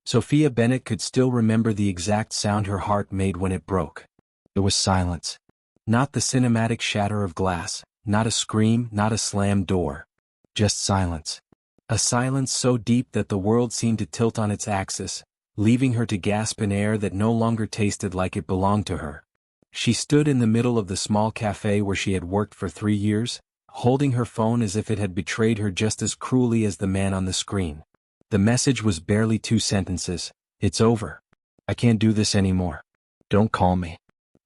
Sophia Bennett could still remember the exact sound her heart made when it broke. It was silence. Not the cinematic shatter of glass, not a scream, not a slammed door. Just silence. A silence so deep that the world seemed to tilt on its axis, leaving her to gasp in air that no longer tasted like it belonged to her. She stood in the middle of the small cafe where she had worked for 3 years, holding her phone as if it had betrayed her just as cruelly as the man on the screen. The message was barely 2 sentences. It's over. I can't do this anymore. Don't call me.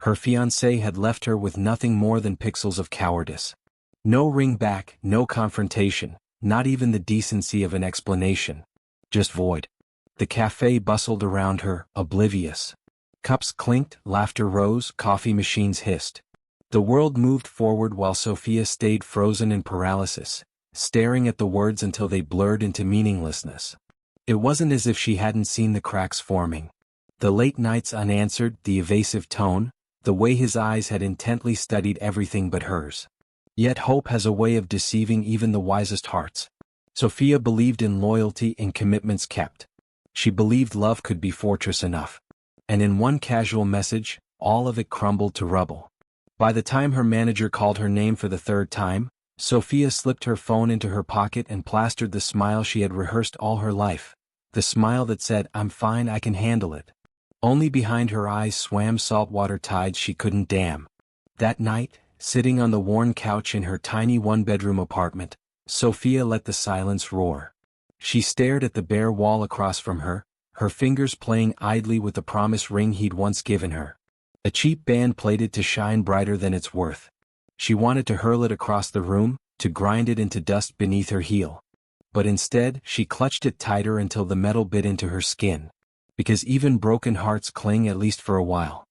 Her fiancé had left her with nothing more than pixels of cowardice. No ring back, no confrontation, not even the decency of an explanation. Just void. The cafe bustled around her, oblivious. Cups clinked, laughter rose, coffee machines hissed. The world moved forward while Sophia stayed frozen in paralysis, staring at the words until they blurred into meaninglessness. It wasn't as if she hadn't seen the cracks forming. The late nights unanswered, the evasive tone, the way his eyes had intently studied everything but hers. Yet hope has a way of deceiving even the wisest hearts. Sophia believed in loyalty and commitments kept. She believed love could be fortress enough. And in one casual message, all of it crumbled to rubble. By the time her manager called her name for the 3rd time, Sophia slipped her phone into her pocket and plastered the smile she had rehearsed all her life. The smile that said, "I'm fine, I can handle it." Only behind her eyes swam saltwater tides she couldn't dam. That night, sitting on the worn couch in her tiny 1-bedroom apartment, Sophia let the silence roar. She stared at the bare wall across from her, her fingers playing idly with the promise ring he'd once given her. A cheap band plated to shine brighter than its worth. She wanted to hurl it across the room, to grind it into dust beneath her heel. But instead, she clutched it tighter until the metal bit into her skin. Because even broken hearts cling at least for a while.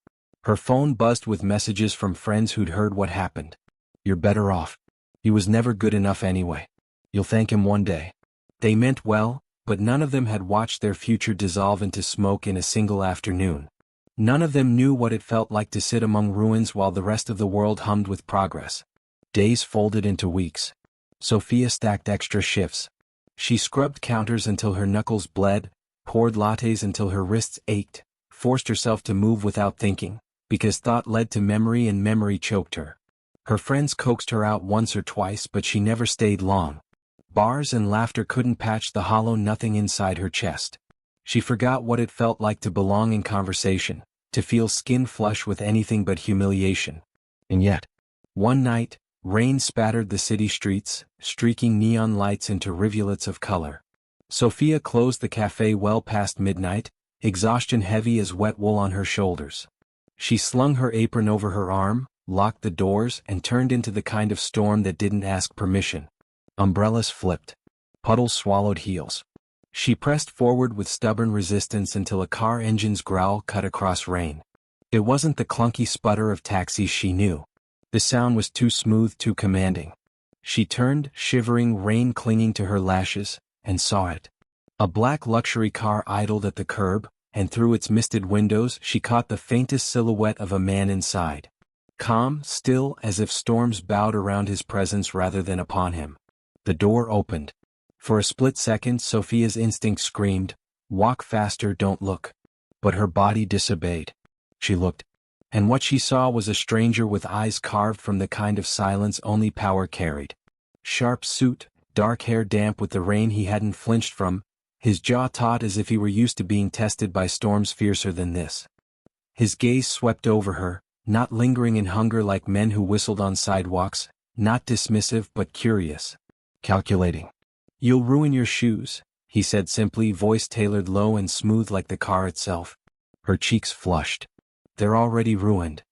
Her phone buzzed with messages from friends who'd heard what happened. "You're better off. He was never good enough anyway. You'll thank him one day." They meant well, but none of them had watched their future dissolve into smoke in a single afternoon. None of them knew what it felt like to sit among ruins while the rest of the world hummed with progress. Days folded into weeks. Sophia stacked extra shifts. She scrubbed counters until her knuckles bled, poured lattes until her wrists ached, forced herself to move without thinking, because thought led to memory and memory choked her. Her friends coaxed her out once or twice, but she never stayed long. Bars and laughter couldn't patch the hollow nothing inside her chest. She forgot what it felt like to belong in conversation, to feel skin flush with anything but humiliation. And yet, one night, rain spattered the city streets, streaking neon lights into rivulets of color. Sophia closed the cafe well past midnight, exhaustion heavy as wet wool on her shoulders. She slung her apron over her arm, locked the doors, and turned into the kind of storm that didn't ask permission. Umbrellas flipped. Puddles swallowed heels. She pressed forward with stubborn resistance until a car engine's growl cut across rain. It wasn't the clunky sputter of taxis she knew. The sound was too smooth, too commanding. She turned, shivering, rain clinging to her lashes, and saw it. A black luxury car idled at the curb, and through its misted windows she caught the faintest silhouette of a man inside. Calm, still, as if storms bowed around his presence rather than upon him. The door opened. For a split second Sophia's instinct screamed, "Walk faster, don't look." But her body disobeyed. She looked. And what she saw was a stranger with eyes carved from the kind of silence only power carried. Sharp suit, dark hair damp with the rain he hadn't flinched from, his jaw taut as if he were used to being tested by storms fiercer than this. His gaze swept over her, not lingering in hunger like men who whistled on sidewalks, not dismissive but curious. Calculating. "You'll ruin your shoes," he said simply, voice tailored low and smooth like the car itself. Her cheeks flushed. "They're already ruined."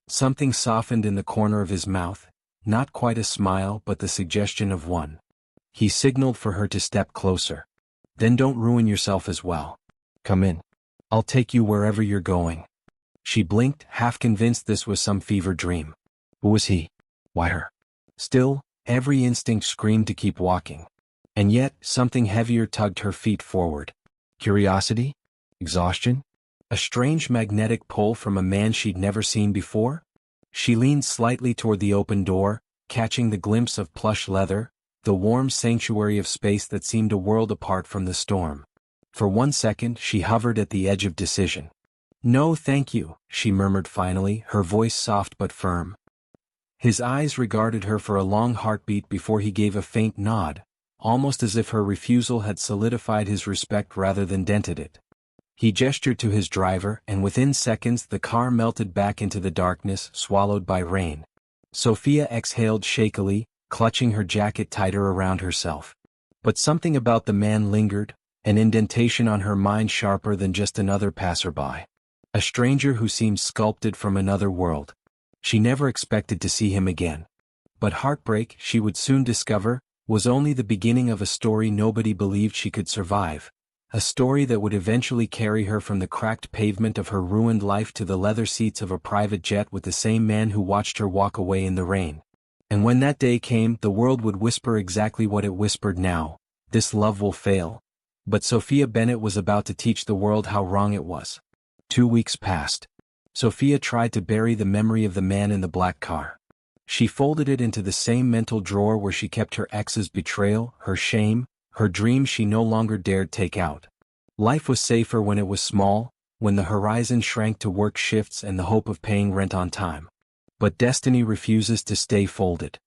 Something softened in the corner of his mouth, not quite a smile but the suggestion of one. He signaled for her to step closer. "Then don't ruin yourself as well. Come in. I'll take you wherever you're going." She blinked, half convinced this was some fever dream. Who was he? Why her? Still, every instinct screamed to keep walking. And yet, something heavier tugged her feet forward. Curiosity? Exhaustion? A strange magnetic pull from a man she'd never seen before? She leaned slightly toward the open door, catching the glimpse of plush leather, the warm sanctuary of space that seemed a world apart from the storm. For 1 second she hovered at the edge of decision. "No thank you," she murmured finally, her voice soft but firm. His eyes regarded her for a long heartbeat before he gave a faint nod, almost as if her refusal had solidified his respect rather than dented it. He gestured to his driver, and within seconds the car melted back into the darkness, swallowed by rain. Sophia exhaled shakily, clutching her jacket tighter around herself. But something about the man lingered, an indentation on her mind sharper than just another passerby. A stranger who seemed sculpted from another world. She never expected to see him again. But heartbreak, she would soon discover, was only the beginning of a story nobody believed she could survive. A story that would eventually carry her from the cracked pavement of her ruined life to the leather seats of a private jet with the same man who watched her walk away in the rain. And when that day came, the world would whisper exactly what it whispered now: "This love will fail." But Sophia Bennett was about to teach the world how wrong it was. 2 weeks passed. Sophia tried to bury the memory of the man in the black car. She folded it into the same mental drawer where she kept her ex's betrayal, her shame, her dreams she no longer dared take out. Life was safer when it was small, when the horizon shrank to work shifts and the hope of paying rent on time. But destiny refuses to stay folded.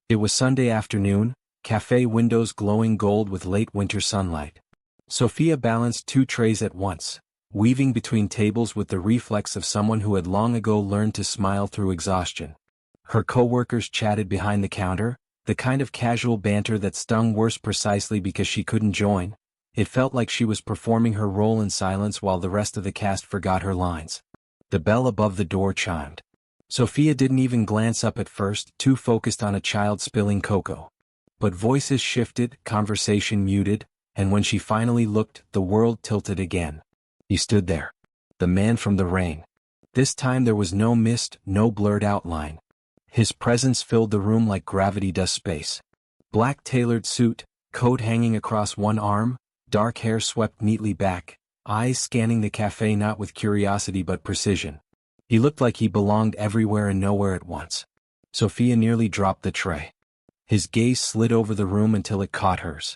It was Sunday afternoon, cafe windows glowing gold with late winter sunlight. Sophia balanced 2 trays at once, weaving between tables with the reflex of someone who had long ago learned to smile through exhaustion. Her co-workers chatted behind the counter, the kind of casual banter that stung worse precisely because she couldn't join. It felt like she was performing her role in silence while the rest of the cast forgot her lines. The bell above the door chimed. Sophia didn't even glance up at first, too focused on a child spilling cocoa. But voices shifted, conversation muted, and when she finally looked, the world tilted again. He stood there. The man from the rain. This time there was no mist, no blurred outline. His presence filled the room like gravity does space. Black tailored suit, coat hanging across one arm, dark hair swept neatly back, eyes scanning the cafe not with curiosity but precision. He looked like he belonged everywhere and nowhere at once. Sophia nearly dropped the tray. His gaze slid over the room until it caught hers.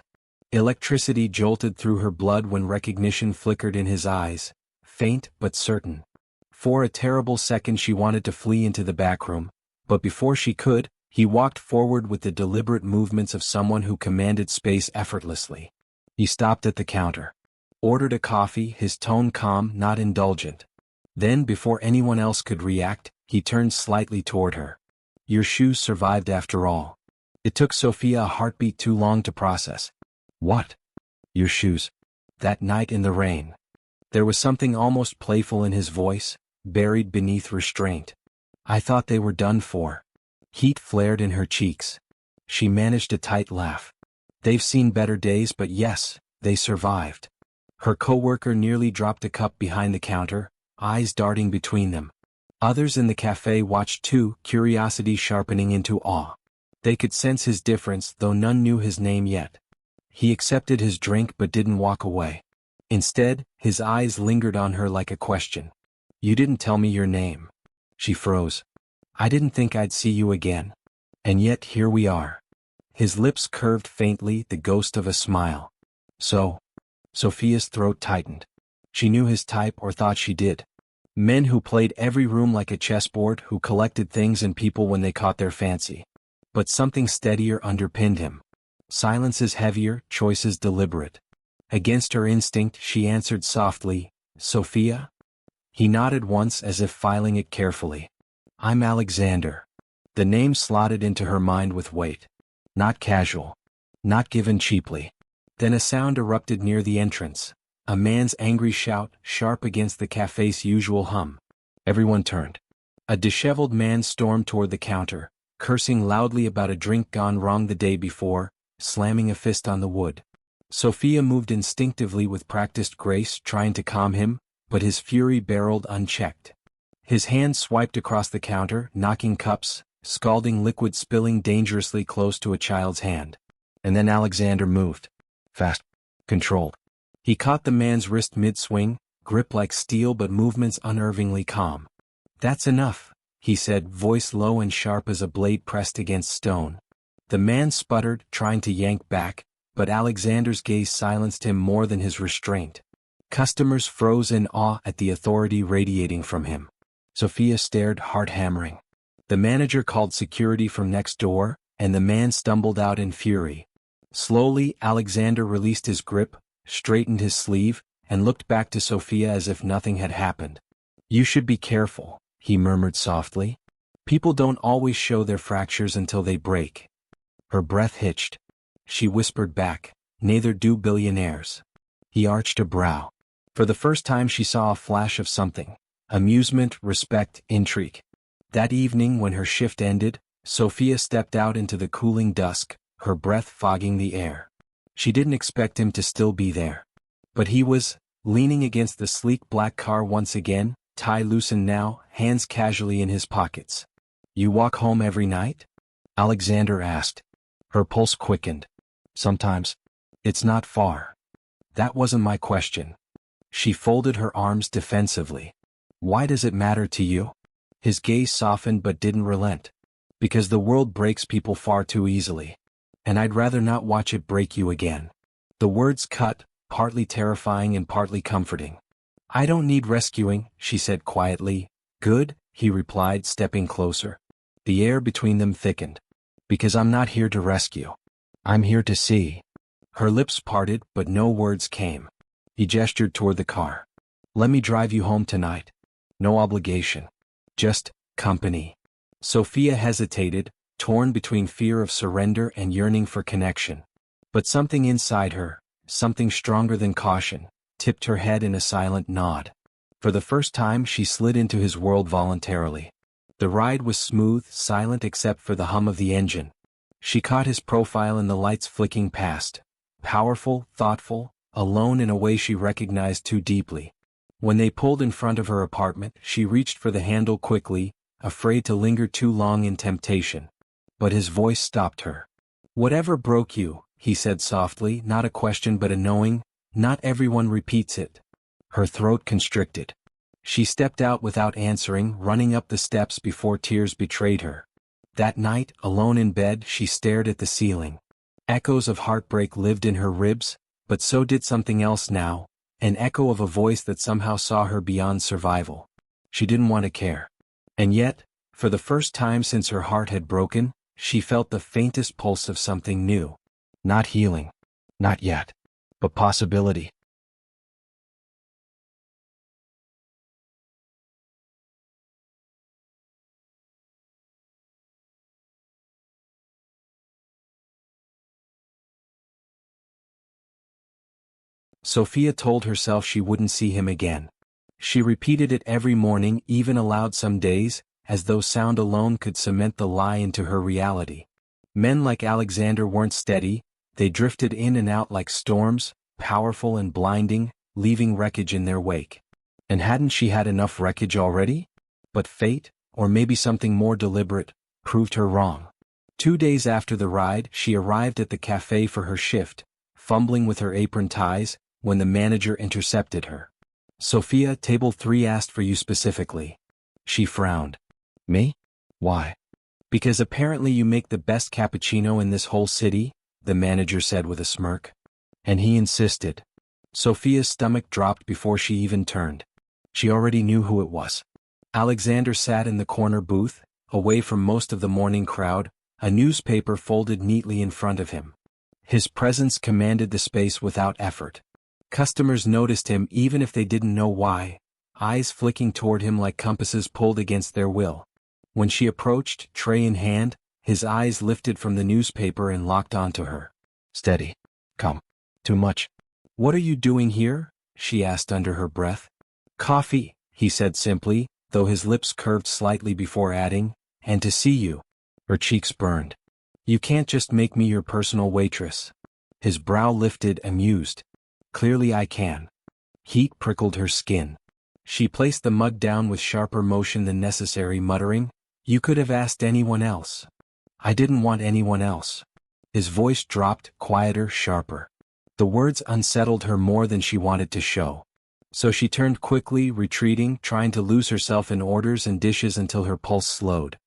Electricity jolted through her blood when recognition flickered in his eyes, faint but certain. For a terrible second she wanted to flee into the back room, but before she could, he walked forward with the deliberate movements of someone who commanded space effortlessly. He stopped at the counter. Ordered a coffee, his tone calm, not indulgent. Then, before anyone else could react, he turned slightly toward her. "Your shoes survived after all." It took Sophia a heartbeat too long to process. "What?" "Your shoes. That night in the rain." There was something almost playful in his voice, buried beneath restraint. "I thought they were done for." Heat flared in her cheeks. She managed a tight laugh. "They've seen better days, but yes, they survived." Her coworker nearly dropped a cup behind the counter, eyes darting between them. Others in the cafe watched too, curiosity sharpening into awe. They could sense his difference, though none knew his name yet. He accepted his drink but didn't walk away. Instead, his eyes lingered on her like a question. "You didn't tell me your name." She froze. "I didn't think I'd see you again. And yet here we are." His lips curved faintly, the ghost of a smile. "So?" Sophia's throat tightened. She knew his type, or thought she did. Men who played every room like a chessboard, who collected things and people when they caught their fancy. But something steadier underpinned him. Silences heavier, choices deliberate. Against her instinct, she answered softly, "Sophia?" He nodded once as if filing it carefully. "I'm Alexander." The name slotted into her mind with weight. Not casual. Not given cheaply. Then a sound erupted near the entrance. A man's angry shout, sharp against the cafe's usual hum. Everyone turned. A disheveled man stormed toward the counter, cursing loudly about a drink gone wrong the day before, slamming a fist on the wood. Sophia moved instinctively with practiced grace, trying to calm him, but his fury barreled unchecked. His hand swiped across the counter, knocking cups, scalding liquid spilling dangerously close to a child's hand. And then Alexander moved. Fast. Controlled. He caught the man's wrist mid-swing, grip like steel but movements unnervingly calm. "That's enough," he said, voice low and sharp as a blade pressed against stone. The man sputtered, trying to yank back, but Alexander's gaze silenced him more than his restraint. Customers froze in awe at the authority radiating from him. Sophia stared, heart hammering. The manager called security from next door, and the man stumbled out in fury. Slowly, Alexander released his grip, straightened his sleeve, and looked back to Sophia as if nothing had happened. "You should be careful," he murmured softly. "People don't always show their fractures until they break." Her breath hitched. She whispered back, "Neither do billionaires." He arched a brow. For the first time she saw a flash of something: amusement, respect, intrigue. That evening when her shift ended, Sophia stepped out into the cooling dusk, her breath fogging the air. She didn't expect him to still be there. But he was, leaning against the sleek black car once again, tie loosened now, hands casually in his pockets. "You walk home every night?" Alexander asked. Her pulse quickened. "Sometimes. It's not far." "That wasn't my question." She folded her arms defensively. "Why does it matter to you?" His gaze softened but didn't relent. "Because the world breaks people far too easily. And I'd rather not watch it break you again." The words cut, partly terrifying and partly comforting. "I don't need rescuing," she said quietly. "Good," he replied, stepping closer. The air between them thickened. "Because I'm not here to rescue. I'm here to see." Her lips parted, but no words came. He gestured toward the car. "Let me drive you home tonight. No obligation. Just company." Sophia hesitated, torn between fear of surrender and yearning for connection. But something inside her, something stronger than caution, tipped her head in a silent nod. For the first time she slid into his world voluntarily. The ride was smooth, silent except for the hum of the engine. She caught his profile in the lights flicking past. Powerful, thoughtful, alone in a way she recognized too deeply. When they pulled in front of her apartment, she reached for the handle quickly, afraid to linger too long in temptation. But his voice stopped her. "Whatever broke you," he said softly, not a question but a knowing, "not everyone repeats it." Her throat constricted. She stepped out without answering, running up the steps before tears betrayed her. That night, alone in bed, she stared at the ceiling. Echoes of heartbreak lived in her ribs, but so did something else now, an echo of a voice that somehow saw her beyond survival. She didn't want to care. And yet, for the first time since her heart had broken, she felt the faintest pulse of something new. Not healing. Not yet. But possibility. Sophia told herself she wouldn't see him again. She repeated it every morning, even aloud some days, as though sound alone could cement the lie into her reality. Men like Alexander weren't steady, they drifted in and out like storms, powerful and blinding, leaving wreckage in their wake. And hadn't she had enough wreckage already? But fate, or maybe something more deliberate, proved her wrong. 2 days after the ride, she arrived at the cafe for her shift, fumbling with her apron ties, when the manager intercepted her. "Sophia, table 3 asked for you specifically." She frowned. "Me? Why?" "Because apparently you make the best cappuccino in this whole city," the manager said with a smirk. And he insisted. Sophia's stomach dropped before she even turned. She already knew who it was. Alexander sat in the corner booth, away from most of the morning crowd, a newspaper folded neatly in front of him. His presence commanded the space without effort. Customers noticed him even if they didn't know why, eyes flicking toward him like compasses pulled against their will. When she approached, tray in hand, his eyes lifted from the newspaper and locked onto her. "Steady. Come. Too much." "What are you doing here?" she asked under her breath. "Coffee," he said simply, though his lips curved slightly before adding, "and to see you." Her cheeks burned. "You can't just make me your personal waitress." His brow lifted, amused. "Clearly I can." Heat prickled her skin. She placed the mug down with sharper motion than necessary, muttering, "You could have asked anyone else." "I didn't want anyone else." His voice dropped, quieter, sharper. The words unsettled her more than she wanted to show. So she turned quickly, retreating, trying to lose herself in orders and dishes until her pulse slowed.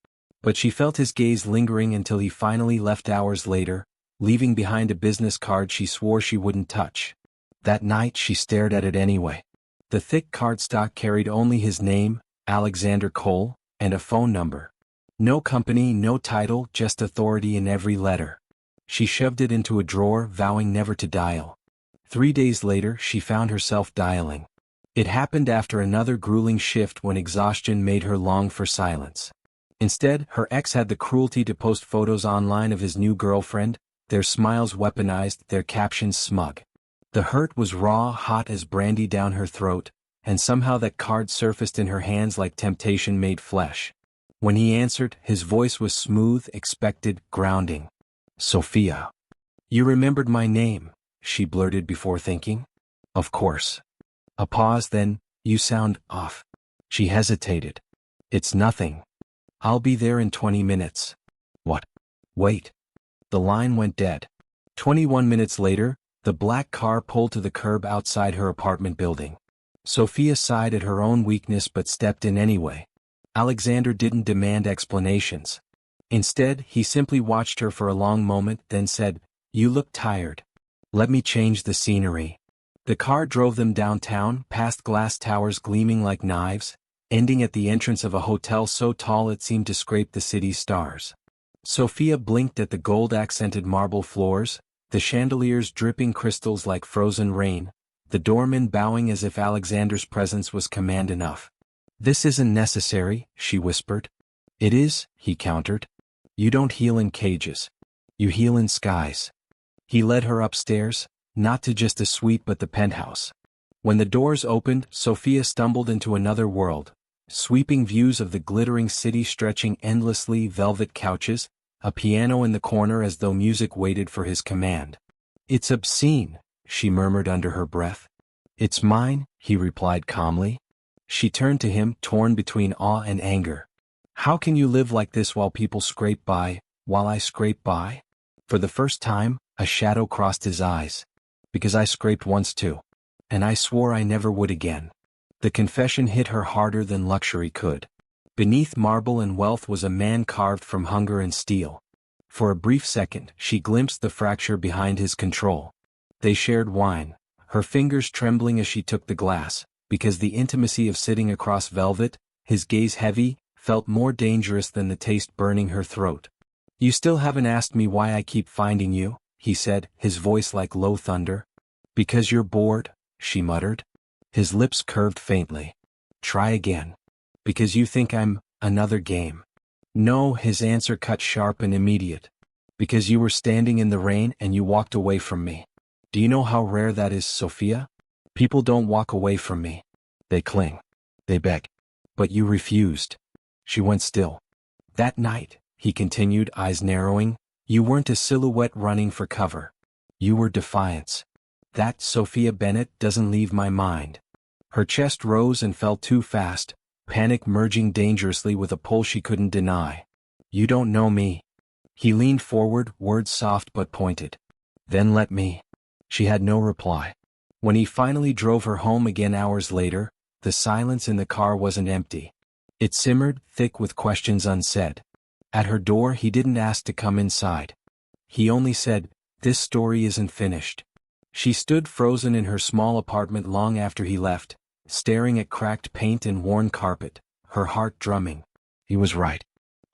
But she felt his gaze lingering until he finally left hours later, leaving behind a business card she swore she wouldn't touch. That night she stared at it anyway. The thick cardstock carried only his name, Alexander Cole, and a phone number. No company, no title, just authority in every letter. She shoved it into a drawer, vowing never to dial. 3 days later she found herself dialing. It happened after another grueling shift when exhaustion made her long for silence. Instead, her ex had the cruelty to post photos online of his new girlfriend, their smiles weaponized, their captions smug. The hurt was raw, hot as brandy down her throat, and somehow that card surfaced in her hands like temptation made flesh. When he answered, his voice was smooth, expected, grounding. "Sophia. You remembered my name," she blurted before thinking. "Of course." A pause, then, "You sound off." She hesitated. "It's nothing. I'll be there in 20 minutes. "What?" "Wait." The line went dead. 21 minutes later, the black car pulled to the curb outside her apartment building. Sophia sighed at her own weakness but stepped in anyway. Alexander didn't demand explanations. Instead, he simply watched her for a long moment, then said, "You look tired. Let me change the scenery." The car drove them downtown, past glass towers gleaming like knives, ending at the entrance of a hotel so tall it seemed to scrape the city's stars. Sophia blinked at the gold-accented marble floors, the chandeliers dripping crystals like frozen rain, the doorman bowing as if Alexander's presence was command enough. "This isn't necessary," she whispered. "It is," he countered. "You don't heal in cages. You heal in skies." He led her upstairs, not to just a suite but the penthouse. When the doors opened, Sophia stumbled into another world. Sweeping views of the glittering city stretching endlessly, velvet couches, a piano in the corner as though music waited for his command. "It's obscene," she murmured under her breath. "It's mine," he replied calmly. She turned to him, torn between awe and anger. "How can you live like this while people scrape by, while I scrape by?" For the first time, a shadow crossed his eyes. "Because I scraped once too. And I swore I never would again." The confession hit her harder than luxury could. Beneath marble and wealth was a man carved from hunger and steel. For a brief second, she glimpsed the fracture behind his control. They shared wine, her fingers trembling as she took the glass, because the intimacy of sitting across velvet, his gaze heavy, felt more dangerous than the taste burning her throat. "You still haven't asked me why I keep finding you," he said, his voice like low thunder. "Because you're bored," she muttered. His lips curved faintly. "Try again." "Because you think I'm another game." "No," his answer cut sharp and immediate. "Because you were standing in the rain and you walked away from me." "Do you know how rare that is, Sophia? People don't walk away from me. They cling. They beg. But you refused." She went still. "That night," he continued, eyes narrowing, "you weren't a silhouette running for cover. You were defiance. That Sophia Bennett doesn't leave my mind." Her chest rose and fell too fast, panic merging dangerously with a pull she couldn't deny. "You don't know me." He leaned forward, words soft but pointed. "Then let me." She had no reply. When he finally drove her home again hours later, the silence in the car wasn't empty. It simmered, thick with questions unsaid. At her door he didn't ask to come inside. He only said, "This story isn't finished." She stood frozen in her small apartment long after he left, staring at cracked paint and worn carpet, her heart drumming. He was right.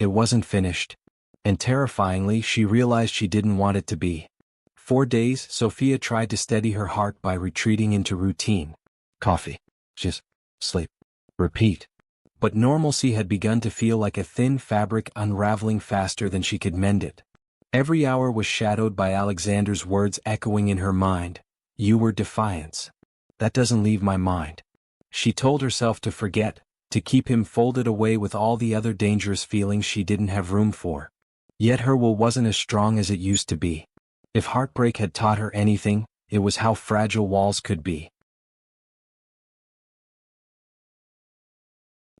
It wasn't finished. And terrifyingly, she realized she didn't want it to be. 4 days, Sophia tried to steady her heart by retreating into routine. Coffee. Just sleep. Repeat. But normalcy had begun to feel like a thin fabric unraveling faster than she could mend it. Every hour was shadowed by Alexander's words echoing in her mind. "You were defiance. That doesn't leave my mind." She told herself to forget, to keep him folded away with all the other dangerous feelings she didn't have room for. Yet her will wasn't as strong as it used to be. If heartbreak had taught her anything, it was how fragile walls could be.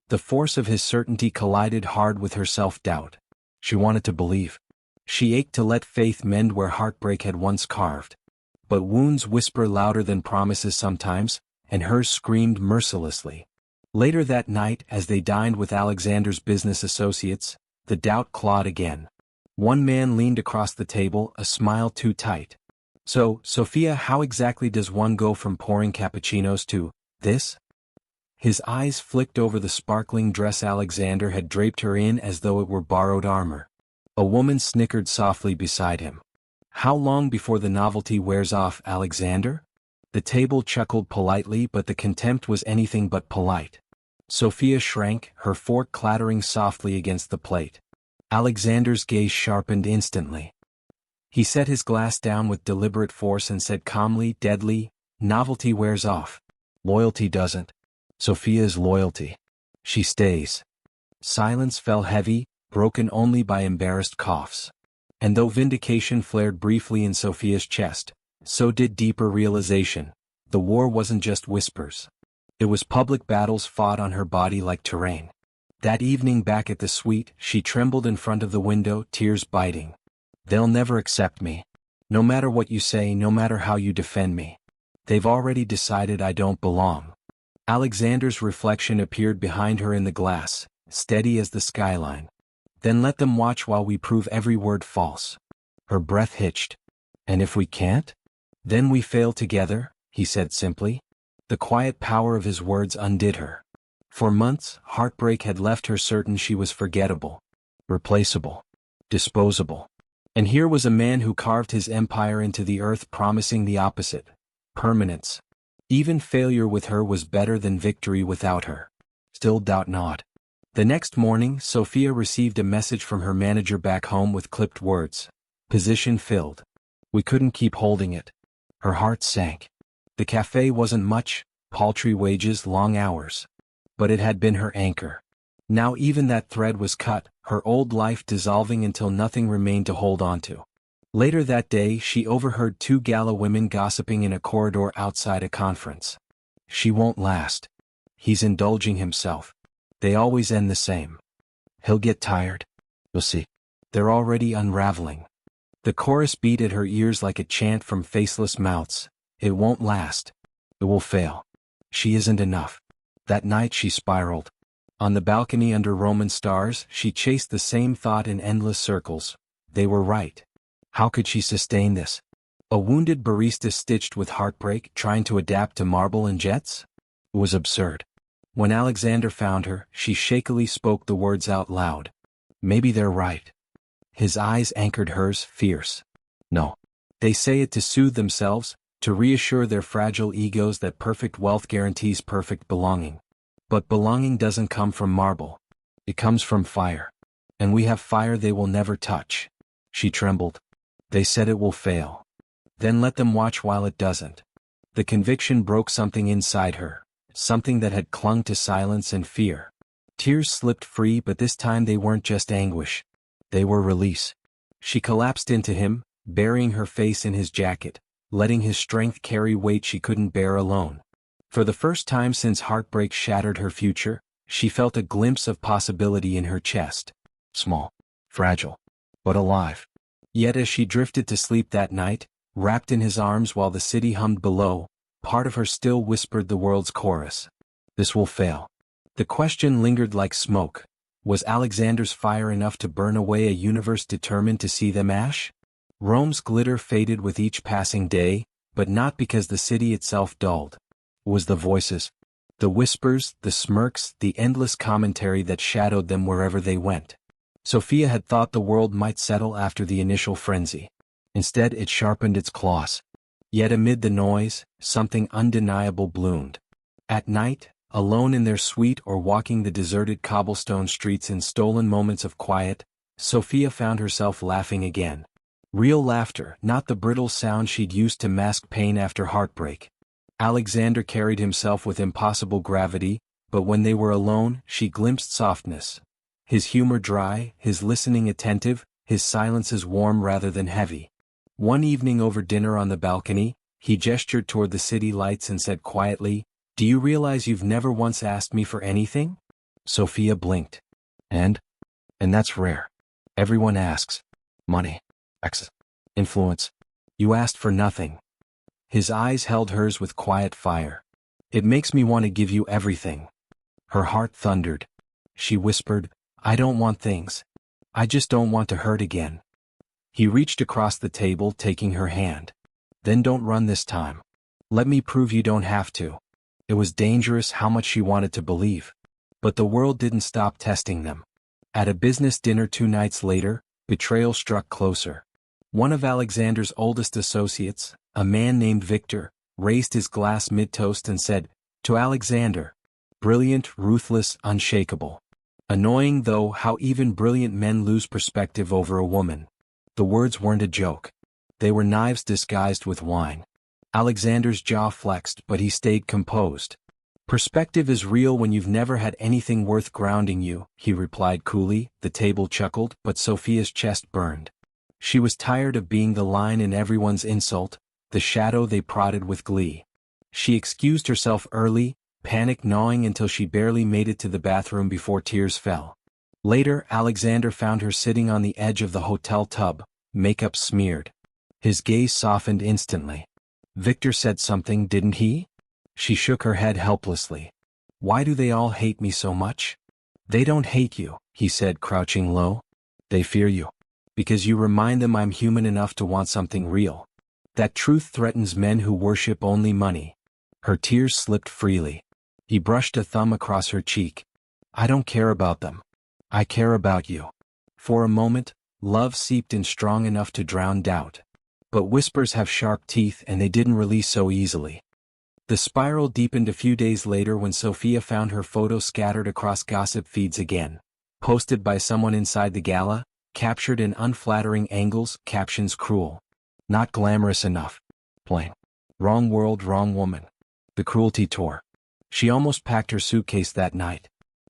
The force of his certainty collided hard with her self-doubt. She wanted to believe. She ached to let faith mend where heartbreak had once carved. But wounds whisper louder than promises sometimes, and hers screamed mercilessly. Later that night, as they dined with Alexander's business associates, The doubt clawed again. One man leaned across the table, a smile too tight. So, Sophia, how exactly does one go from pouring cappuccinos to this? His eyes flicked over the sparkling dress Alexander had draped her in as though it were borrowed armor. A woman snickered softly beside him. How long before the novelty wears off, Alexander? The table chuckled politely, but the contempt was anything but polite. Sophia shrank, her fork clattering softly against the plate. Alexander's gaze sharpened instantly. He set his glass down with deliberate force and said calmly, deadly, "Novelty wears off. Loyalty doesn't. Sophia's loyalty. She stays." Silence fell heavy, broken only by embarrassed coughs. And though vindication flared briefly in Sophia's chest, so did deeper realization. The war wasn't just whispers. It was public battles fought on her body like terrain. That evening back at the suite, she trembled in front of the window, tears biting. "They'll never accept me. No matter what you say, no matter how you defend me. They've already decided I don't belong." Alexander's reflection appeared behind her in the glass, steady as the skyline. "Then let them watch while we prove every word false." Her breath hitched. "And if we can't? Then we fail together," he said simply. The quiet power of his words undid her. For months, heartbreak had left her certain she was forgettable, replaceable, disposable. And here was a man who carved his empire into the earth, promising the opposite: permanence. Even failure with her was better than victory without her. Still doubt not. The next morning, Sophia received a message from her manager back home with clipped words. "Position filled. We couldn't keep holding it." Her heart sank. The cafe wasn't much, paltry wages, long hours. But it had been her anchor. Now even that thread was cut, her old life dissolving until nothing remained to hold on to. Later that day, she overheard two gala women gossiping in a corridor outside a conference. "She won't last. He's indulging himself. They always end the same. He'll get tired. You'll see. They're already unraveling." The chorus beat at her ears like a chant from faceless mouths. It won't last. It will fail. She isn't enough. That night she spiraled. On the balcony under Roman stars, she chased the same thought in endless circles. They were right. How could she sustain this? A wounded barista stitched with heartbreak, trying to adapt to marble and jets? It was absurd. When Alexander found her, she shakily spoke the words out loud. "Maybe they're right." His eyes anchored hers, fierce. "No. They say it to soothe themselves, to reassure their fragile egos that perfect wealth guarantees perfect belonging. But belonging doesn't come from marble. It comes from fire. And we have fire they will never touch." She trembled. "They said it will fail. Then let them watch while it doesn't." The conviction broke something inside her, something that had clung to silence and fear. Tears slipped free, but this time they weren't just anguish. They were release. She collapsed into him, burying her face in his jacket, letting his strength carry weight she couldn't bear alone. For the first time since heartbreak shattered her future, she felt a glimpse of possibility in her chest. Small, fragile, but alive. Yet as she drifted to sleep that night, wrapped in his arms while the city hummed below, part of her still whispered the world's chorus. This will fail. The question lingered like smoke. Was Alexander's fire enough to burn away a universe determined to see them ash? Rome's glitter faded with each passing day, but not because the city itself dulled. It was the voices, the whispers, the smirks, the endless commentary that shadowed them wherever they went. Sophia had thought the world might settle after the initial frenzy. Instead, it sharpened its claws. Yet amid the noise, something undeniable bloomed. At night, alone in their suite or walking the deserted cobblestone streets in stolen moments of quiet, Sophia found herself laughing again. Real laughter, not the brittle sound she'd used to mask pain after heartbreak. Alexander carried himself with impossible gravity, but when they were alone, she glimpsed softness. His humor dry, his listening attentive, his silences warm rather than heavy. One evening over dinner on the balcony, he gestured toward the city lights and said quietly, "Do you realize you've never once asked me for anything?" Sophia blinked. And that's rare. Everyone asks. Money. Access. Influence. You asked for nothing. His eyes held hers with quiet fire. "It makes me want to give you everything." Her heart thundered. She whispered, "I don't want things. I just don't want to hurt again. He reached across the table, taking her hand. Then don't run this time. Let me prove you don't have to. It was dangerous how much she wanted to believe. But the world didn't stop testing them. At a business dinner 2 nights later, betrayal struck closer. One of Alexander's oldest associates, a man named Victor, raised his glass mid-toast and said, "To Alexander. Brilliant, ruthless, unshakable." Annoying though how even brilliant men lose perspective over a woman. The words weren't a joke. They were knives disguised with wine. Alexander's jaw flexed, but he stayed composed. "Perspective is real when you've never had anything worth grounding you," he replied coolly. The table chuckled, but Sophia's chest burned. She was tired of being the line in everyone's insult, the shadow they prodded with glee. She excused herself early, panic gnawing until she barely made it to the bathroom before tears fell. Later, Alexander found her sitting on the edge of the hotel tub, makeup smeared. His gaze softened instantly. "Victor said something, didn't he?" She shook her head helplessly. "Why do they all hate me so much?" "They don't hate you," he said, crouching low. "They fear you. Because you remind them I'm human enough to want something real. That truth threatens men who worship only money." Her tears slipped freely. He brushed a thumb across her cheek. "I don't care about them. I care about you." For a moment, love seeped in strong enough to drown doubt. But whispers have sharp teeth, and they didn't release so easily. The spiral deepened a few days later when Sophia found her photo scattered across gossip feeds again. Posted by someone inside the gala, captured in unflattering angles, captions cruel. "Not glamorous enough. Plain. Wrong world, wrong woman." The cruelty tore. She almost packed her suitcase that night.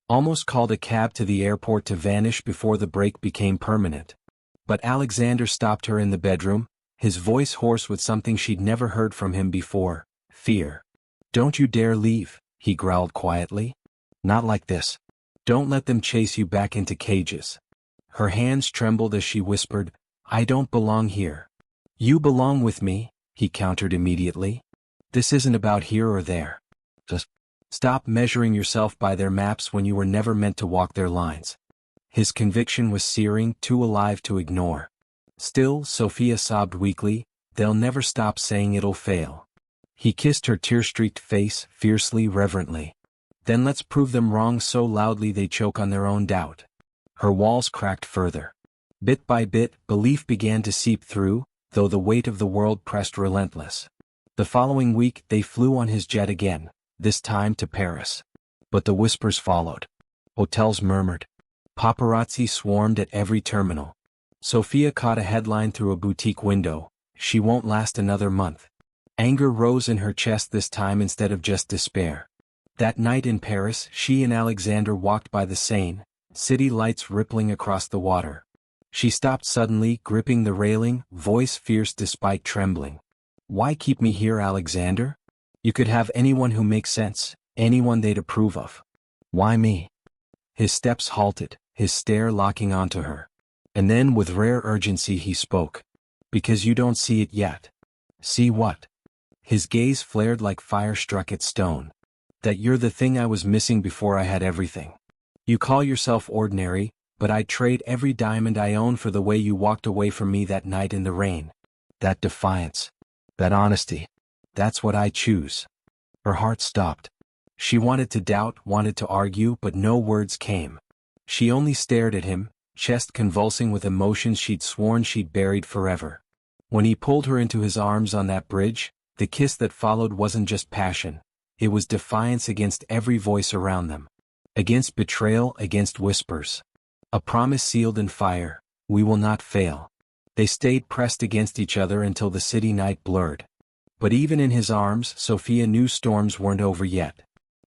Almost called a cab to the airport to vanish before the break became permanent. But Alexander stopped her in the bedroom, his voice hoarse with something she'd never heard from him before: fear. "Don't you dare leave," he growled quietly. "Not like this. Don't let them chase you back into cages." Her hands trembled as she whispered, "I don't belong here." "You belong with me," he countered immediately. "This isn't about here or there. Just stop measuring yourself by their maps when you were never meant to walk their lines." His conviction was searing, too alive to ignore. Still, Sophia sobbed weakly, "They'll never stop saying it'll fail." He kissed her tear-streaked face, fiercely, reverently. "Then let's prove them wrong so loudly they choke on their own doubt." Her walls cracked further. Bit by bit, belief began to seep through, though the weight of the world pressed relentless. The following week, they flew on his jet again, this time to Paris. But the whispers followed. Hotels murmured. Paparazzi swarmed at every terminal. Sophia caught a headline through a boutique window: "She won't last another month." Anger rose in her chest this time instead of just despair. That night in Paris, she and Alexander walked by the Seine, city lights rippling across the water. She stopped suddenly, gripping the railing, voice fierce despite trembling. "Why keep me here, Alexander? You could have anyone who makes sense, anyone they'd approve of. Why me?" His steps halted, his stare locking onto her. And then with rare urgency he spoke. "Because you don't see it yet." "See what?" His gaze flared like fire struck at stone. "That you're the thing I was missing before I had everything. You call yourself ordinary, but I'd trade every diamond I own for the way you walked away from me that night in the rain. That defiance. That honesty. That's what I choose." Her heart stopped. She wanted to doubt, wanted to argue, but no words came. She only stared at him, chest convulsing with emotions she'd sworn she'd buried forever. When he pulled her into his arms on that bridge, the kiss that followed wasn't just passion. It was defiance against every voice around them. Against betrayal, against whispers. A promise sealed in fire: "We will not fail." They stayed pressed against each other until the city night blurred. But even in his arms, Sophia knew storms weren't over yet.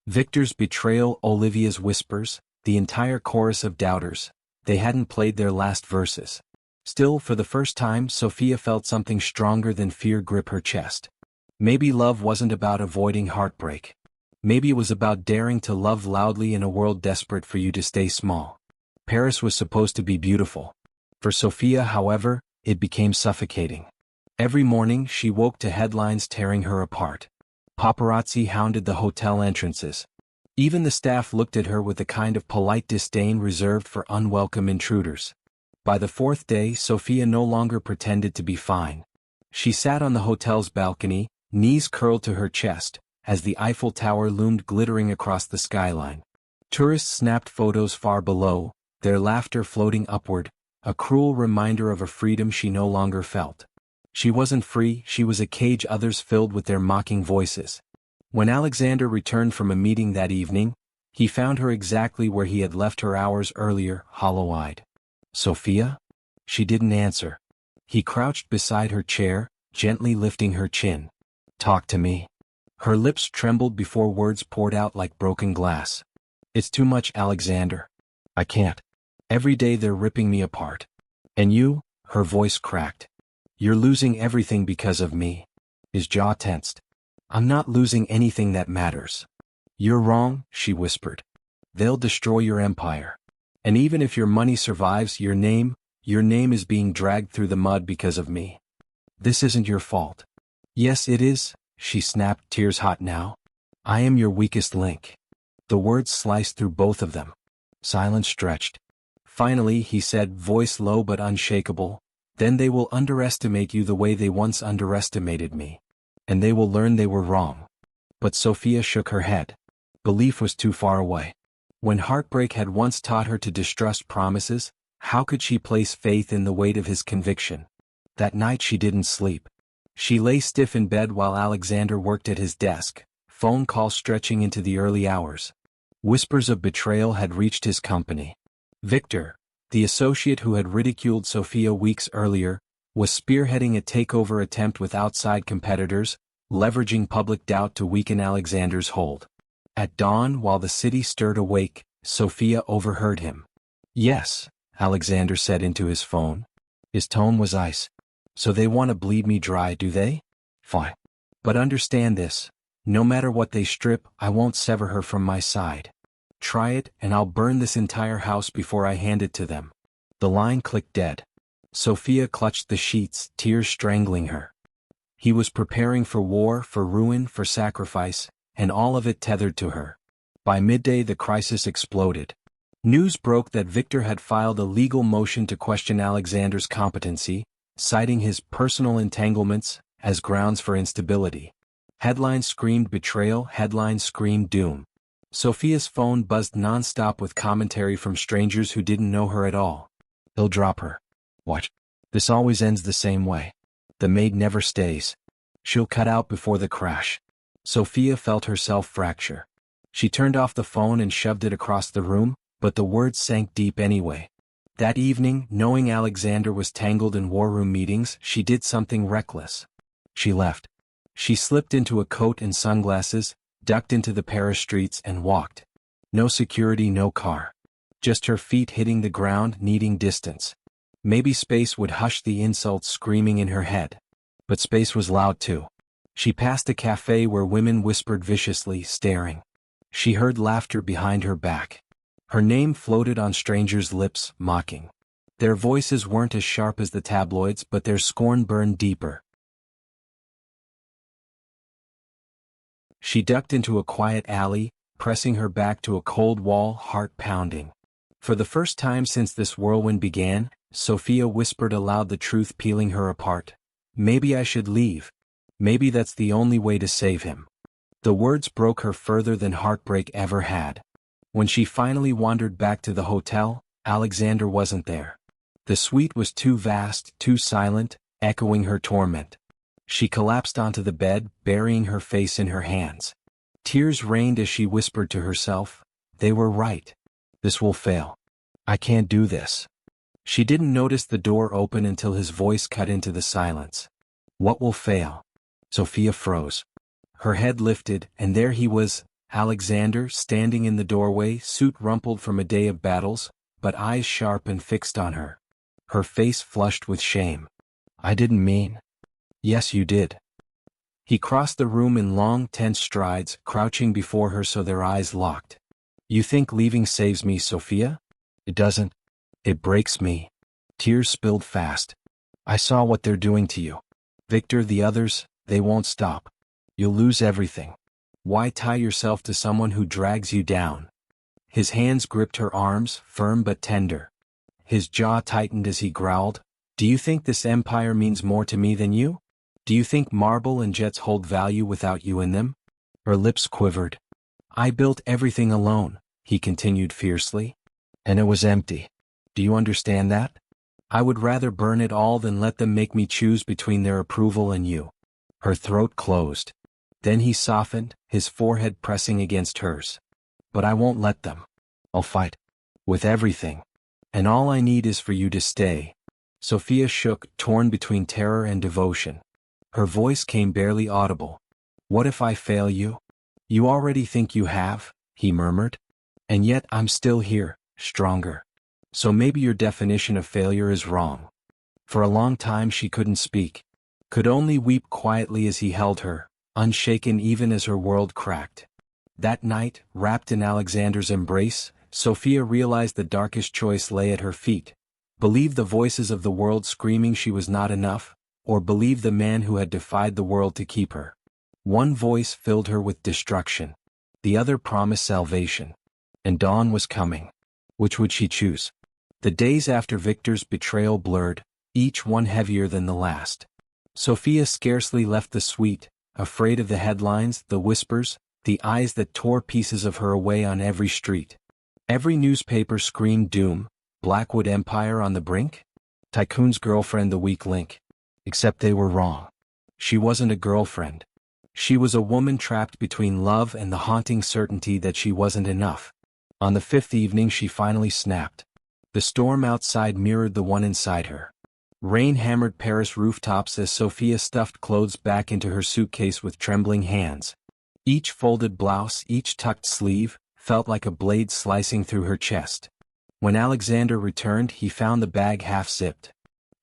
Victor's betrayal, Olivia's whispers, the entire chorus of doubters. They hadn't played their last verses. Still, for the first time, Sophia felt something stronger than fear grip her chest. Maybe love wasn't about avoiding heartbreak. Maybe it was about daring to love loudly in a world desperate for you to stay small. Paris was supposed to be beautiful. For Sophia, however, it became suffocating. Every morning she woke to headlines tearing her apart. Paparazzi hounded the hotel entrances. Even the staff looked at her with a kind of polite disdain reserved for unwelcome intruders. By the fourth day, Sophia no longer pretended to be fine. She sat on the hotel's balcony, knees curled to her chest, as the Eiffel Tower loomed glittering across the skyline. Tourists snapped photos far below, their laughter floating upward, a cruel reminder of a freedom she no longer felt. She wasn't free, she was a cage others filled with their mocking voices. When Alexander returned from a meeting that evening, he found her exactly where he had left her hours earlier, hollow-eyed. "Sophia?" She didn't answer. He crouched beside her chair, gently lifting her chin. "Talk to me." Her lips trembled before words poured out like broken glass. "It's too much, Alexander. I can't. Every day they're ripping me apart. And you," her voice cracked. "You're losing everything because of me." His jaw tensed. "I'm not losing anything that matters." "You're wrong," she whispered. "They'll destroy your empire. And even if your money survives, your name is being dragged through the mud because of me. This isn't your fault." "Yes, it is," she snapped, tears hot now. "I am your weakest link." The words sliced through both of them. Silence stretched. Finally, he said, voice low but unshakable, "Then they will underestimate you the way they once underestimated me. And they will learn they were wrong." But Sophia shook her head. Belief was too far away. When heartbreak had once taught her to distrust promises, how could she place faith in the weight of his conviction? That night she didn't sleep. She lay stiff in bed while Alexander worked at his desk, phone calls stretching into the early hours. Whispers of betrayal had reached his company. Victor, the associate who had ridiculed Sophia weeks earlier, was spearheading a takeover attempt with outside competitors, leveraging public doubt to weaken Alexander's hold. At dawn, while the city stirred awake, Sophia overheard him. "Yes," Alexander said into his phone. His tone was ice. "So they want to bleed me dry, do they? Fine. But understand this. No matter what they strip, I won't sever her from my side. Try it, and I'll burn this entire house before I hand it to them." The line clicked dead. Sophia clutched the sheets, tears strangling her. He was preparing for war, for ruin, for sacrifice, and all of it tethered to her. By midday the crisis exploded. News broke that Victor had filed a legal motion to question Alexander's competency, citing his personal entanglements as grounds for instability. Headlines screamed betrayal, headlines screamed doom. Sophia's phone buzzed nonstop with commentary from strangers who didn't know her at all. "He'll drop her. Watch. This always ends the same way. The maid never stays. She'll cut out before the crash." Sophia felt herself fracture. She turned off the phone and shoved it across the room, but the words sank deep anyway. That evening, knowing Alexander was tangled in war room meetings, she did something reckless. She left. She slipped into a coat and sunglasses, ducked into the Paris streets and walked. No security, no car. Just her feet hitting the ground, needing distance. Maybe space would hush the insults screaming in her head. But space was loud too. She passed a cafe where women whispered viciously, staring. She heard laughter behind her back. Her name floated on strangers' lips, mocking. Their voices weren't as sharp as the tabloids, but their scorn burned deeper. She ducked into a quiet alley, pressing her back to a cold wall, heart pounding. For the first time since this whirlwind began, Sophia whispered aloud, the truth peeling her apart. "Maybe I should leave. Maybe that's the only way to save him." The words broke her further than heartbreak ever had. When she finally wandered back to the hotel, Alexander wasn't there. The suite was too vast, too silent, echoing her torment. She collapsed onto the bed, burying her face in her hands. Tears rained as she whispered to herself, "They were right. This will fail. I can't do this." She didn't notice the door open until his voice cut into the silence. "What will fail?" Sophia froze. Her head lifted, and there he was, Alexander, standing in the doorway, suit rumpled from a day of battles, but eyes sharp and fixed on her. Her face flushed with shame. "I didn't mean." "Yes, you did." He crossed the room in long, tense strides, crouching before her so their eyes locked. "You think leaving saves me, Sophia? It doesn't. It breaks me." Tears spilled fast. "I saw what they're doing to you. Victor, the others, they won't stop. You'll lose everything. Why tie yourself to someone who drags you down?" His hands gripped her arms, firm but tender. His jaw tightened as he growled, "Do you think this empire means more to me than you? Do you think marble and jets hold value without you in them?" Her lips quivered. "I built everything alone," he continued fiercely. "And it was empty. Do you understand that? I would rather burn it all than let them make me choose between their approval and you." Her throat closed. Then he softened, his forehead pressing against hers. "But I won't let them. I'll fight. With everything. And all I need is for you to stay." Sophia shook, torn between terror and devotion. Her voice came barely audible. "What if I fail you?" "You already think you have," he murmured. "And yet I'm still here, stronger. So maybe your definition of failure is wrong." For a long time she couldn't speak. Could only weep quietly as he held her, unshaken even as her world cracked. That night, wrapped in Alexander's embrace, Sophia realized the darkest choice lay at her feet. Believe the voices of the world screaming she was not enough, or believe the man who had defied the world to keep her. One voice filled her with destruction. The other promised salvation. And dawn was coming. Which would she choose? The days after Victor's betrayal blurred, each one heavier than the last. Sophia scarcely left the suite, afraid of the headlines, the whispers, the eyes that tore pieces of her away on every street. Every newspaper screamed doom, Blackwood Empire on the brink? Tycoon's girlfriend the weak link. Except they were wrong. She wasn't a girlfriend. She was a woman trapped between love and the haunting certainty that she wasn't enough. On the fifth evening she finally snapped. The storm outside mirrored the one inside her. Rain hammered Paris rooftops as Sophia stuffed clothes back into her suitcase with trembling hands. Each folded blouse, each tucked sleeve, felt like a blade slicing through her chest. When Alexander returned, he found the bag half-zipped.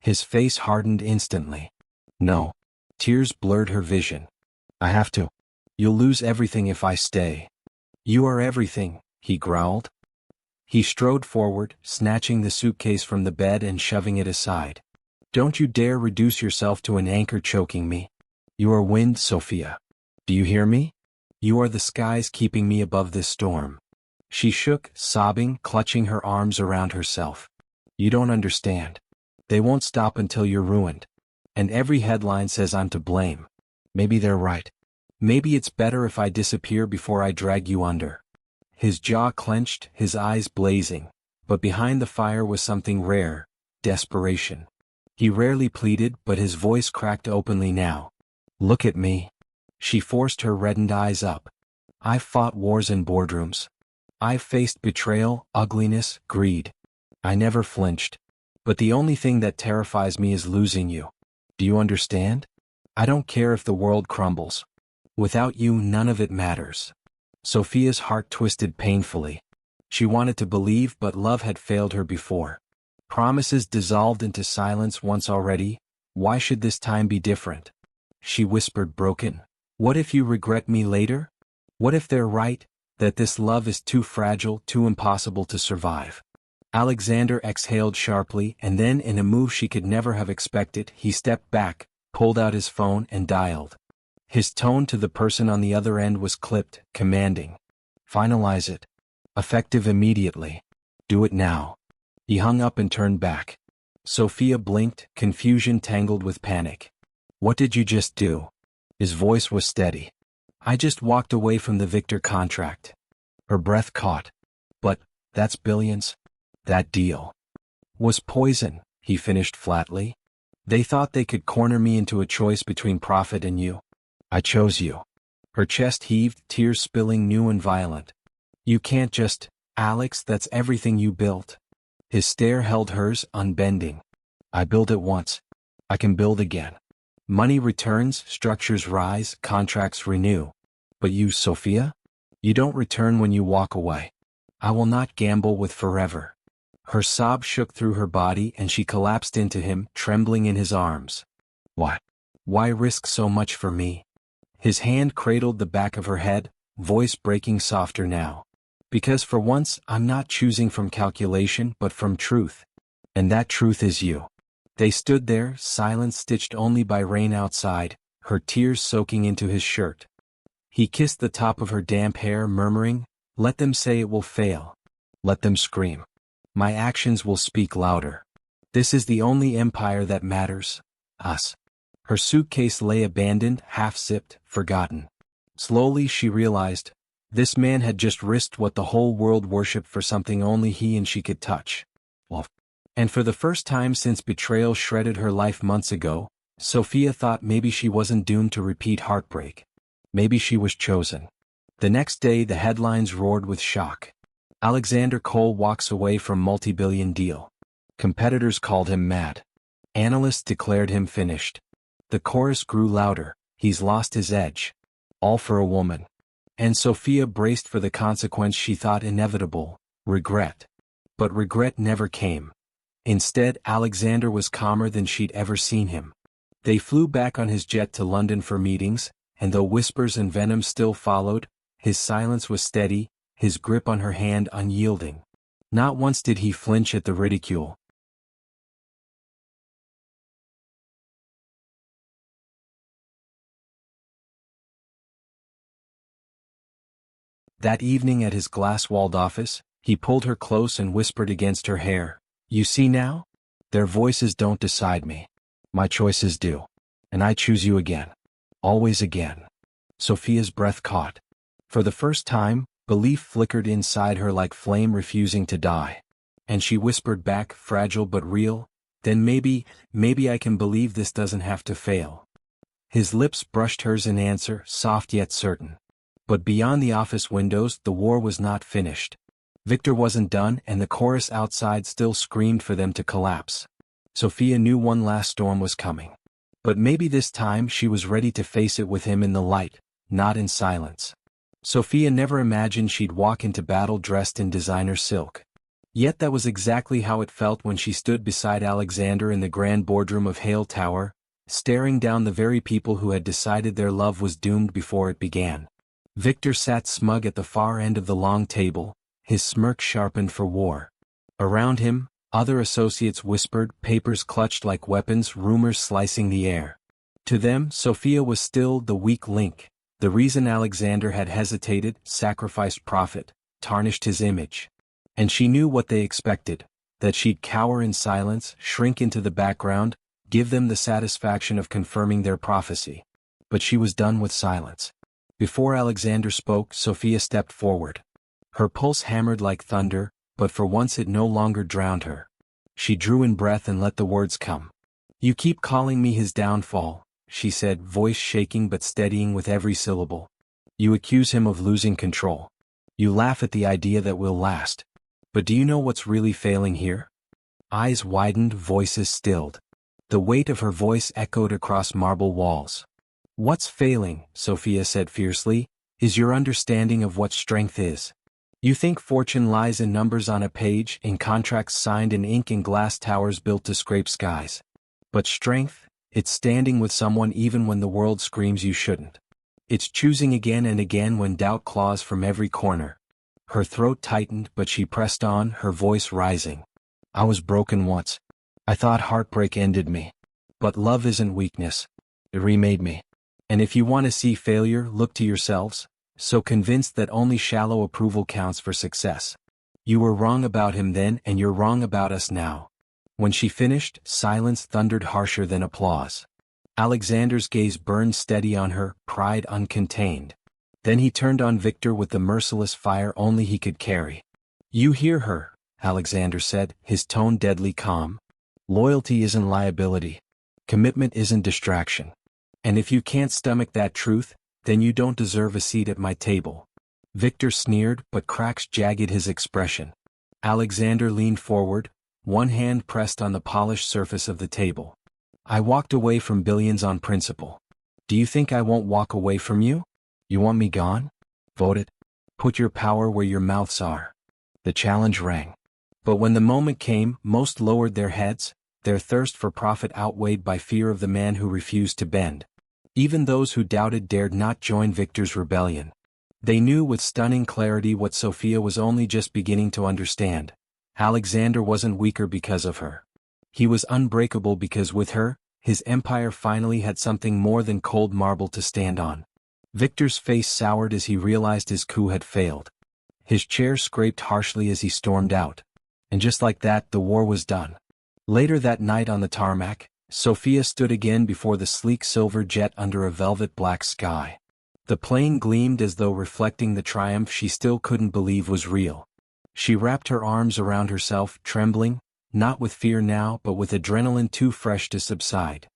His face hardened instantly. "No." Tears blurred her vision. "I have to. You'll lose everything if I stay." "You are everything," he growled. He strode forward, snatching the suitcase from the bed and shoving it aside. "Don't you dare reduce yourself to an anchor choking me. You are wind, Sophia. Do you hear me? You are the skies keeping me above this storm." She shook, sobbing, clutching her arms around herself. "You don't understand. They won't stop until you're ruined. And every headline says I'm to blame. Maybe they're right. Maybe it's better if I disappear before I drag you under." His jaw clenched, his eyes blazing, but behind the fire was something rare, desperation. He rarely pleaded, but his voice cracked openly now. "Look at me." She forced her reddened eyes up. "I've fought wars in boardrooms. I've faced betrayal, ugliness, greed. I never flinched. But the only thing that terrifies me is losing you. Do you understand? I don't care if the world crumbles. Without you, none of it matters." Sophia's heart twisted painfully. She wanted to believe, but love had failed her before. Promises dissolved into silence once already. Why should this time be different? She whispered broken. "What if you regret me later? What if they're right, that this love is too fragile, too impossible to survive?" Alexander exhaled sharply, and then in a move she could never have expected, he stepped back, pulled out his phone and dialed. His tone to the person on the other end was clipped, commanding. "Finalize it. Effective immediately. Do it now." He hung up and turned back. Sophia blinked, confusion tangled with panic. "What did you just do?" His voice was steady. "I just walked away from the Victor contract." Her breath caught. "But, that's billions. That deal was poison," he finished flatly. "They thought they could corner me into a choice between profit and you. I chose you." Her chest heaved, tears spilling new and violent. "You can't just, Alex, that's everything you built." His stare held hers, unbending. "I built it once. I can build again. Money returns, structures rise, contracts renew. But you, Sophia? You don't return when you walk away. I will not gamble with forever." Her sob shook through her body and she collapsed into him, trembling in his arms. "Why? Why risk so much for me?" His hand cradled the back of her head, voice breaking softer now. "Because for once I'm not choosing from calculation but from truth. And that truth is you." They stood there, silence stitched only by rain outside, her tears soaking into his shirt. He kissed the top of her damp hair, murmuring, "Let them say it will fail. Let them scream. My actions will speak louder. This is the only empire that matters. Us. Her suitcase lay abandoned, half-sipped, forgotten. Slowly she realized, this man had just risked what the whole world worshipped for something only he and she could touch. And for the first time since betrayal shredded her life months ago, Sophia thought maybe she wasn't doomed to repeat heartbreak. Maybe she was chosen. The next day the headlines roared with shock. Alexander Cole walks away from multi-billion deal. Competitors called him mad. Analysts declared him finished. The chorus grew louder, he's lost his edge. All for a woman. And Sophia braced for the consequence she thought inevitable, regret. But regret never came. Instead, Alexander was calmer than she'd ever seen him. They flew back on his jet to London for meetings, and though whispers and venom still followed, his silence was steady, his grip on her hand unyielding. Not once did he flinch at the ridicule. That evening at his glass-walled office, he pulled her close and whispered against her hair, "You see now? Their voices don't decide me. My choices do. And I choose you again. Always again." Sophia's breath caught. For the first time, belief flickered inside her like flame refusing to die. And she whispered back, fragile but real, "Then maybe I can believe this doesn't have to fail." His lips brushed hers in answer, soft yet certain. But beyond the office windows, the war was not finished. Victor wasn't done, and the chorus outside still screamed for them to collapse. Sophia knew one last storm was coming. But maybe this time she was ready to face it with him in the light, not in silence. Sophia never imagined she'd walk into battle dressed in designer silk. Yet that was exactly how it felt when she stood beside Alexander in the grand boardroom of Hale Tower, staring down the very people who had decided their love was doomed before it began. Victor sat smug at the far end of the long table, his smirk sharpened for war. Around him, other associates whispered, papers clutched like weapons, rumors slicing the air. To them, Sophia was still the weak link, the reason Alexander had hesitated, sacrificed profit, tarnished his image. And she knew what they expected, that she'd cower in silence, shrink into the background, give them the satisfaction of confirming their prophecy. But she was done with silence. Before Alexander spoke, Sophia stepped forward. Her pulse hammered like thunder, but for once it no longer drowned her. She drew in breath and let the words come. "You keep calling me his downfall," she said, voice shaking but steadying with every syllable. "You accuse him of losing control. You laugh at the idea that we'll last. But do you know what's really failing here?" Eyes widened, voices stilled. The weight of her voice echoed across marble walls. "What's failing," Sophia said fiercely, "is your understanding of what strength is. You think fortune lies in numbers on a page, in contracts signed in ink and glass towers built to scrape skies. But strength, it's standing with someone even when the world screams you shouldn't. It's choosing again and again when doubt claws from every corner." Her throat tightened, but she pressed on, her voice rising. "I was broken once. I thought heartbreak ended me. But love isn't weakness. It remade me. And if you want to see failure, look to yourselves, so convinced that only shallow approval counts for success. You were wrong about him then, and you're wrong about us now." When she finished, silence thundered harsher than applause. Alexander's gaze burned steady on her, pride uncontained. Then he turned on Victor with the merciless fire only he could carry. "You hear her," Alexander said, his tone deadly calm. "Loyalty isn't liability. Commitment isn't distraction. And if you can't stomach that truth, then you don't deserve a seat at my table." Victor sneered, but cracks jagged his expression. Alexander leaned forward, one hand pressed on the polished surface of the table. "I walked away from billions on principle. Do you think I won't walk away from you? You want me gone? Vote it. Put your power where your mouths are." The challenge rang. But when the moment came, most lowered their heads, their thirst for profit outweighed by fear of the man who refused to bend. Even those who doubted dared not join Victor's rebellion. They knew with stunning clarity what Sophia was only just beginning to understand. Alexander wasn't weaker because of her. He was unbreakable because with her, his empire finally had something more than cold marble to stand on. Victor's face soured as he realized his coup had failed. His chair scraped harshly as he stormed out. And just like that, the war was done. Later that night on the tarmac, Sophia stood again before the sleek silver jet under a velvet black sky. The plane gleamed as though reflecting the triumph she still couldn't believe was real. She wrapped her arms around herself, trembling, not with fear now but with adrenaline too fresh to subside.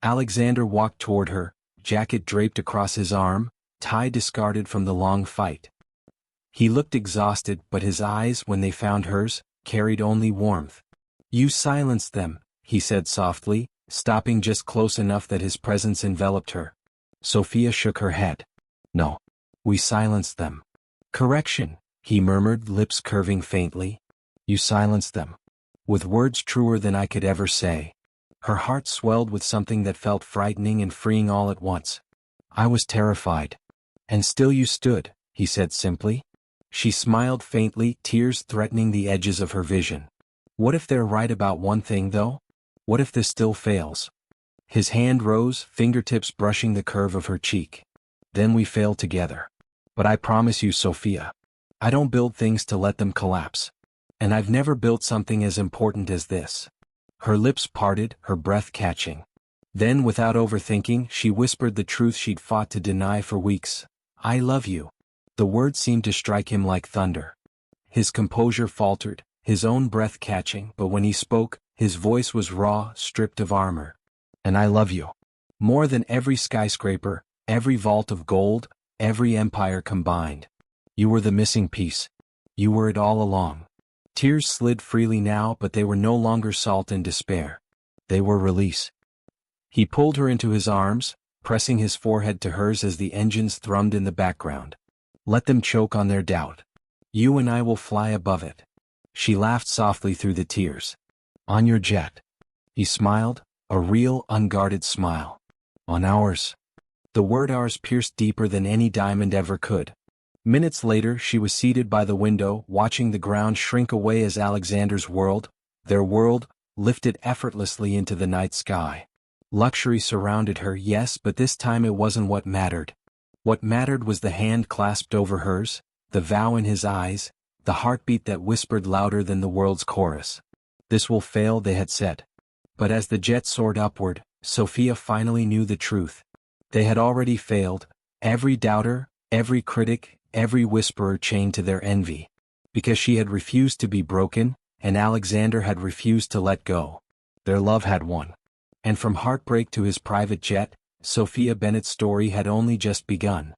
Alexander walked toward her, jacket draped across his arm, tie discarded from the long fight. He looked exhausted, but his eyes, when they found hers, carried only warmth. "You silenced them," he said softly, stopping just close enough that his presence enveloped her. Sophia shook her head. "No. We silenced them." "Correction," he murmured, lips curving faintly. "You silenced them." With words truer than I could ever say. Her heart swelled with something that felt frightening and freeing all at once. "I was terrified." "And still you stood," he said simply. She smiled faintly, tears threatening the edges of her vision. "What if they're right about one thing, though? What if this still fails?" His hand rose, fingertips brushing the curve of her cheek. "Then we fail together. But I promise you, Sophia, I don't build things to let them collapse. And I've never built something as important as this." Her lips parted, her breath catching. Then, without overthinking, she whispered the truth she'd fought to deny for weeks. "I love you." The words seemed to strike him like thunder. His composure faltered, his own breath catching, but when he spoke, his voice was raw, stripped of armor. "And I love you. More than every skyscraper, every vault of gold, every empire combined. You were the missing piece. You were it all along." Tears slid freely now, but they were no longer salt and despair. They were release. He pulled her into his arms, pressing his forehead to hers as the engines thrummed in the background. "Let them choke on their doubt. You and I will fly above it." She laughed softly through the tears. "On your jet." He smiled, a real, unguarded smile. "On ours." The word ours pierced deeper than any diamond ever could. Minutes later she was seated by the window, watching the ground shrink away as Alexander's world, their world, lifted effortlessly into the night sky. Luxury surrounded her, yes, but this time it wasn't what mattered. What mattered was the hand clasped over hers, the vow in his eyes, the heartbeat that whispered louder than the world's chorus. "This will fail," they had said. But as the jet soared upward, Sophia finally knew the truth. They had already failed, every doubter, every critic, every whisperer chained to their envy. Because she had refused to be broken, and Alexander had refused to let go. Their love had won. And from heartbreak to his private jet, Sophia Bennett's story had only just begun.